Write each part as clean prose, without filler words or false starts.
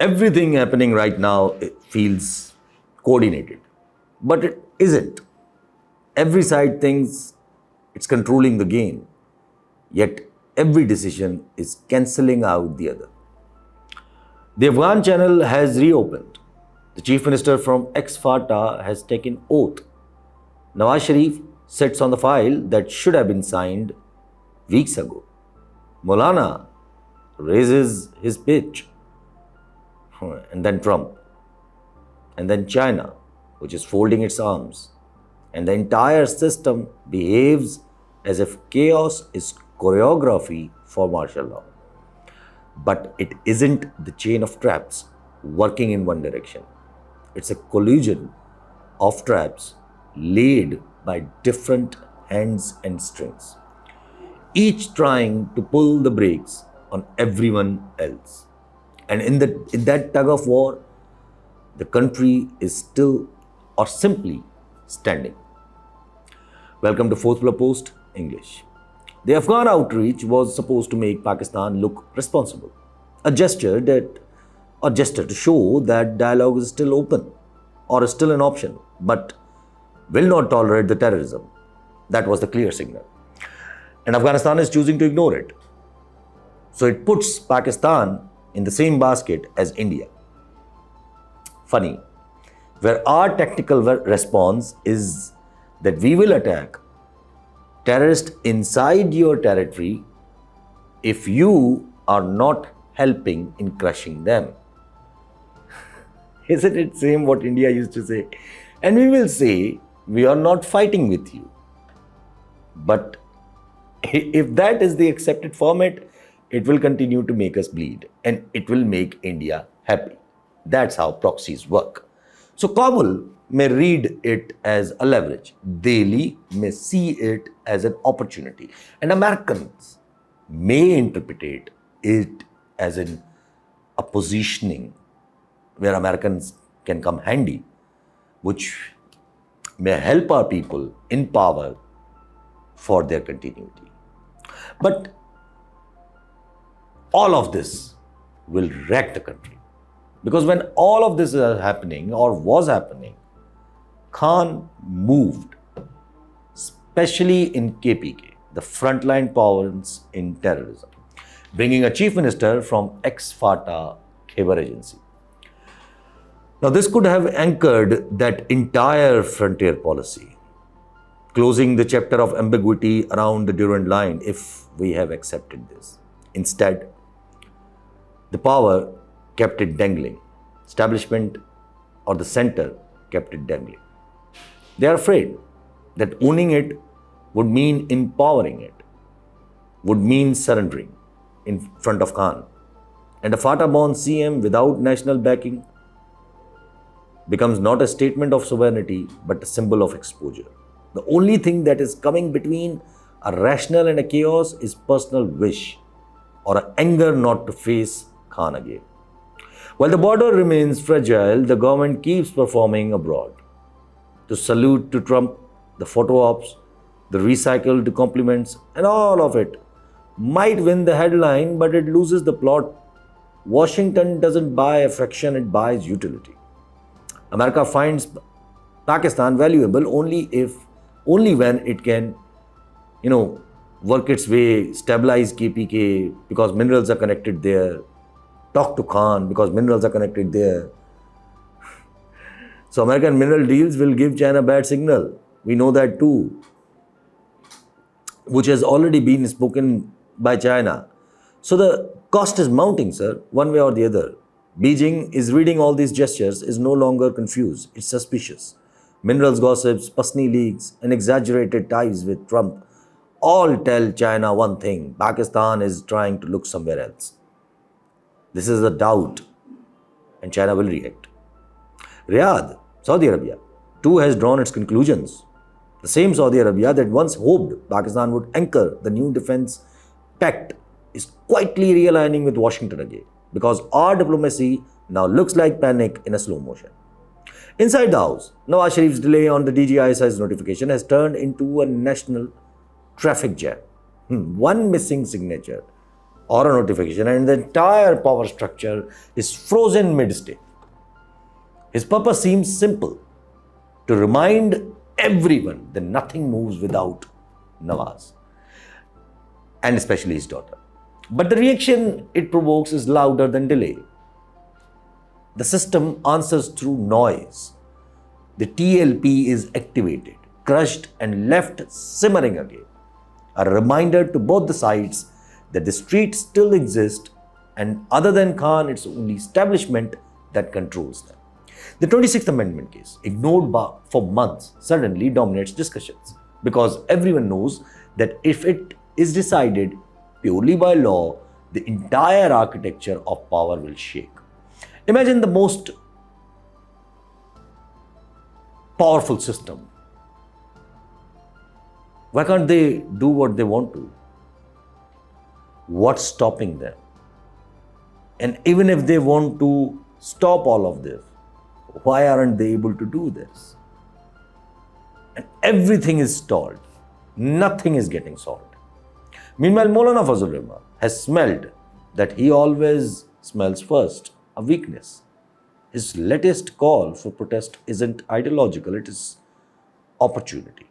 Everything happening right now it feels coordinated, but it isn't. Every side thinks it's controlling the game, yet every decision is cancelling out the other. The Afghan channel has reopened. The chief minister from ex-FATA has taken oath. Nawaz Sharif sits on the file that should have been signed weeks ago. Maulana raises his pitch. And then Trump. And then China, which is folding its arms. And the entire system behaves as if chaos is choreography for martial law. But it isn't the chain of traps working in one direction. It's a collision of traps laid by different hands and strings, each trying to pull the brakes on everyone else. And in that tug of war, the country is still or simply standing. Welcome to Fourth Floor Post, English. The Afghan outreach was supposed to make Pakistan look responsible. A gesture to show that dialogue is still open or is still an option, but will not tolerate the terrorism. That was the clear signal. And Afghanistan is choosing to ignore it. So it puts Pakistan in the same basket as India. Funny, where our tactical response is that we will attack terrorists inside your territory if you are not helping in crushing them. Isn't it same what India used to say? And we will say, we are not fighting with you. But if that is the accepted format, it will continue to make us bleed and it will make India happy. That's how proxies work. So Kabul may read it as a leverage. Delhi may see it as an opportunity. And Americans may interpret it as a positioning where Americans can come handy, which may help our people in power for their continuity. But all of this will wreck the country. Because when all of this is happening or was happening, Khan moved, especially in KPK, the frontline powers in terrorism, bringing a chief minister from ex-FATA Khyber agency. Now this could have anchored that entire frontier policy, closing the chapter of ambiguity around the Durand line if we have accepted this. Instead, the power kept it dangling. Establishment or the center kept it dangling. They are afraid that owning it would mean empowering it, would mean surrendering in front of Khan. And a FATA-born CM without national backing becomes not a statement of sovereignty, but a symbol of exposure. The only thing that is coming between a rational and a chaos is personal wish or an anger not to face Khan again. While the border remains fragile, the government keeps performing abroad. To salute to Trump, the photo ops, the recycled compliments, and all of it might win the headline, but it loses the plot. Washington doesn't buy affection, it buys utility. America finds Pakistan valuable only when it can, work its way, stabilize KPK because minerals are connected there, talk to Khan because minerals are connected there. So American mineral deals will give China a bad signal. We know that too, which has already been spoken by China. So the cost is mounting, sir, one way or the other. Beijing is reading all these gestures, is no longer confused. It's suspicious. Minerals gossips, personal leaks, and exaggerated ties with Trump all tell China one thing: Pakistan is trying to look somewhere else. This is a doubt, and China will react. Riyadh, Saudi Arabia, too has drawn its conclusions. The same Saudi Arabia that once hoped Pakistan would anchor the new defense pact is quietly realigning with Washington again, because our diplomacy now looks like panic in a slow motion. Inside the house, Nawaz Sharif's delay on the DGISI's notification has turned into a national traffic jam. One missing signature or a notification, and the entire power structure is frozen mid-state. His purpose seems simple: to remind everyone that nothing moves without Nawaz, and especially his daughter. But the reaction it provokes is louder than delay. The system answers through noise. The TLP is activated, crushed, and left simmering again. A reminder to both the sides that the street still exists, and other than Khan, it's only establishment that controls them. The 26th Amendment case, ignored for months, suddenly dominates discussions because everyone knows that if it is decided purely by law, the entire architecture of power will shake. Imagine the most powerful system. Why can't they do what they want to? What's stopping them? And even if they want to stop all of this, why aren't they able to do this? And everything is stalled. Nothing is getting solved. Meanwhile, Maulana Fazlur Rahman has smelled that he always smells first, a weakness. His latest call for protest isn't ideological, it is opportunity.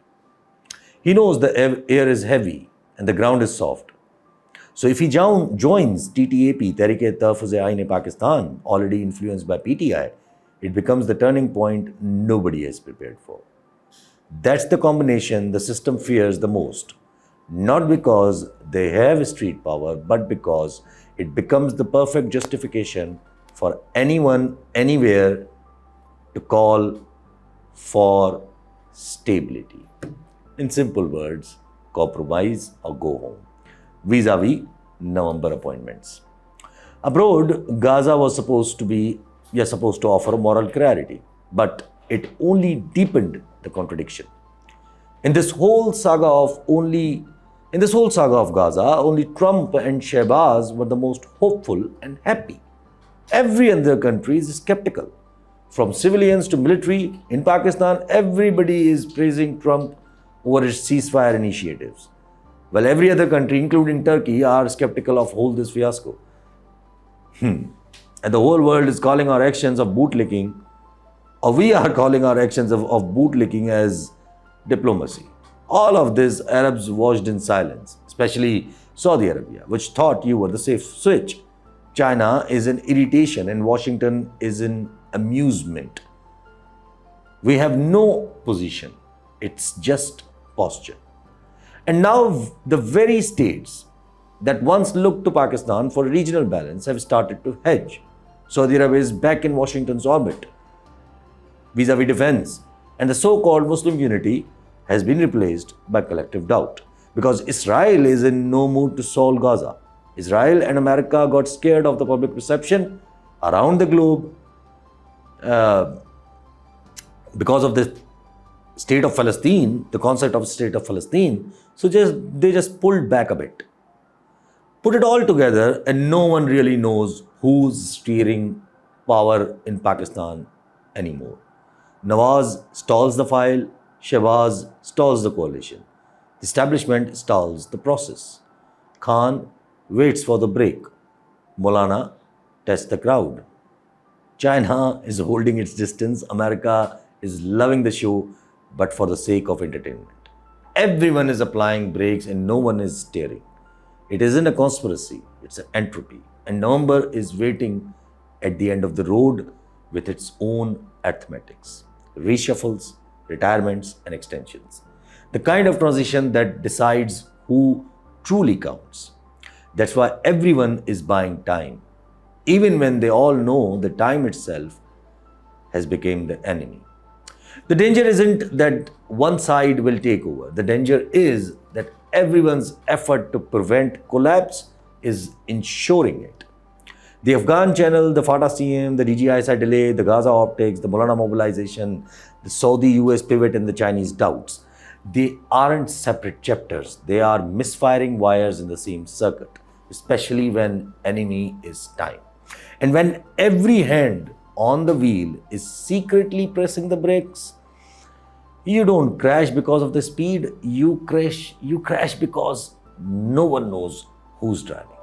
He knows the air is heavy and the ground is soft. So if he joins TTAP, Tehreek-e-Tahfuz-e-Ain Pakistan, already influenced by PTI, it becomes the turning point nobody is prepared for. That's the combination the system fears the most. Not because they have street power, but because it becomes the perfect justification for anyone, anywhere to call for stability. In simple words, compromise or go home. Vis-a-vis November appointments. Abroad, Gaza was supposed to offer moral clarity, but it only deepened the contradiction. In this whole saga of Gaza, only Trump and Shehbaz were the most hopeful and happy. Every other country is skeptical. From civilians to military, in Pakistan, everybody is praising Trump over his ceasefire initiatives. While every other country, including Turkey, are skeptical of this fiasco. And the whole world is calling our actions of bootlicking, or we are calling our actions of bootlicking as diplomacy. All of this Arabs watched in silence, especially Saudi Arabia, which thought you were the safe switch. China is an irritation and Washington is an amusement. We have no position. It's just posture. And now the very states that once looked to Pakistan for regional balance have started to hedge. Saudi Arabia is back in Washington's orbit vis-a-vis defense, and the so-called Muslim unity has been replaced by collective doubt because Israel is in no mood to solve Gaza. Israel and America got scared of the public perception around the globe because of the state of Palestine, the concept of state of Palestine. So they just pulled back a bit. Put it all together and no one really knows who's steering power in Pakistan anymore. Nawaz stalls the file, Shehbaz stalls the coalition. The establishment stalls the process. Khan waits for the break. Maulana tests the crowd. China is holding its distance. America is loving the show, but for the sake of entertainment. Everyone is applying brakes and no one is steering. It isn't a conspiracy, it's an entropy. And November is waiting at the end of the road with its own arithmetics, reshuffles, retirements, and extensions. The kind of transition that decides who truly counts. That's why everyone is buying time, even when they all know the time itself has become the enemy. The danger isn't that one side will take over. The danger is that everyone's effort to prevent collapse is ensuring it. The Afghan channel, the FATA CM, the DGISI delay, the Gaza optics, the Maulana mobilization, the Saudi-US pivot and the Chinese doubts, they aren't separate chapters. They are misfiring wires in the same circuit, especially when enemy is time. And when every hand on the wheel is secretly pressing the brakes, you don't crash because of the speed, you crash because no one knows who's driving.